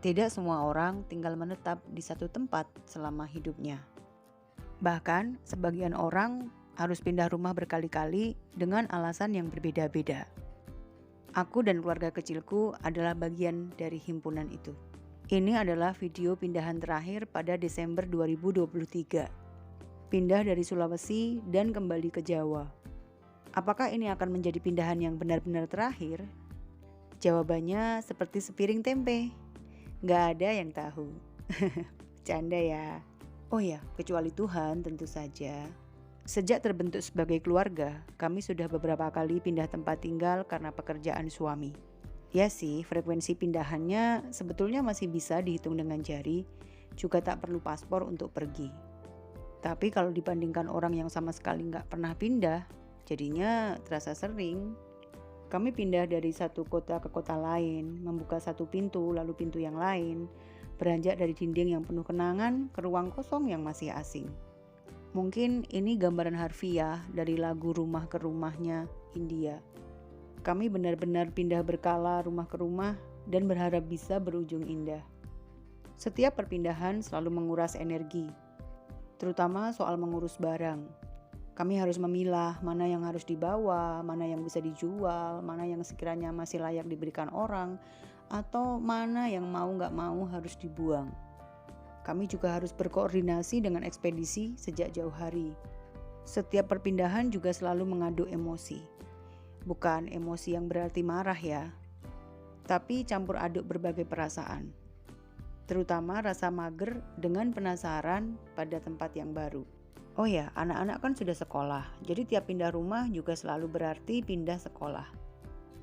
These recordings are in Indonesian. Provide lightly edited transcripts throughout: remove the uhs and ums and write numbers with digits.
Tidak semua orang tinggal menetap di satu tempat selama hidupnya. Bahkan, sebagian orang harus pindah rumah berkali-kali dengan alasan yang berbeda-beda. Aku dan keluarga kecilku adalah bagian dari himpunan itu. Ini adalah video pindahan terakhir pada Desember 2023. Pindah dari Sulawesi dan kembali ke Jawa. Apakah ini akan menjadi pindahan yang benar-benar terakhir? Jawabannya seperti sepiring tempe. Gak ada yang tahu. Canda ya. Oh ya, kecuali Tuhan tentu saja. Sejak terbentuk sebagai keluarga, kami sudah beberapa kali pindah tempat tinggal karena pekerjaan suami. Ya sih, frekuensi pindahannya sebetulnya masih bisa dihitung dengan jari, juga tak perlu paspor untuk pergi. Tapi kalau dibandingkan orang yang sama sekali nggak pernah pindah, jadinya terasa sering. Kami pindah dari satu kota ke kota lain, membuka satu pintu lalu pintu yang lain, beranjak dari dinding yang penuh kenangan ke ruang kosong yang masih asing. Mungkin ini gambaran harfiah dari lagu Rumah ke Rumahnya Hindia. Kami benar-benar pindah berkala rumah ke rumah dan berharap bisa berujung indah. Setiap perpindahan selalu menguras energi, terutama soal mengurus barang. Kami harus memilah mana yang harus dibawa, mana yang bisa dijual, mana yang sekiranya masih layak diberikan orang, atau mana yang mau nggak mau harus dibuang. Kami juga harus berkoordinasi dengan ekspedisi sejak jauh hari. Setiap perpindahan juga selalu mengaduk emosi. Bukan emosi yang berarti marah ya, tapi campur aduk berbagai perasaan. Terutama rasa mager dengan penasaran pada tempat yang baru. Oh ya, anak-anak kan sudah sekolah, jadi tiap pindah rumah juga selalu berarti pindah sekolah.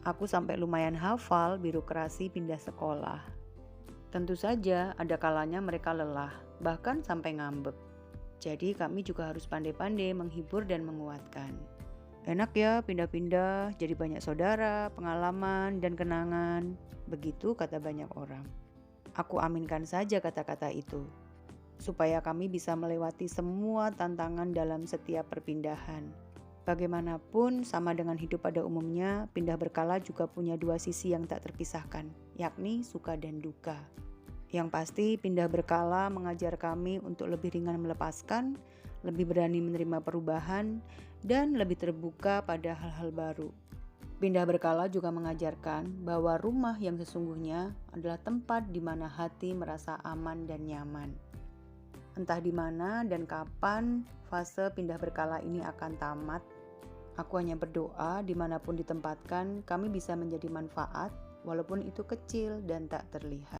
Aku sampai lumayan hafal birokrasi pindah sekolah. Tentu saja ada kalanya mereka lelah, bahkan sampai ngambek. Jadi kami juga harus pandai-pandai menghibur dan menguatkan. Enak ya pindah-pindah, jadi banyak saudara, pengalaman, dan kenangan. Begitu kata banyak orang. Aku aminkan saja kata-kata itu, supaya kami bisa melewati semua tantangan dalam setiap perpindahan. Bagaimanapun, sama dengan hidup pada umumnya, pindah berkala juga punya dua sisi yang tak terpisahkan, yakni suka dan duka. Yang pasti, pindah berkala mengajar kami untuk lebih ringan melepaskan, lebih berani menerima perubahan, dan lebih terbuka pada hal-hal baru. Pindah berkala juga mengajarkan bahwa rumah yang sesungguhnya adalah tempat di mana hati merasa aman dan nyaman. Entah di mana dan kapan fase pindah berkala ini akan tamat, aku hanya berdoa dimanapun ditempatkan kami bisa menjadi manfaat walaupun itu kecil dan tak terlihat.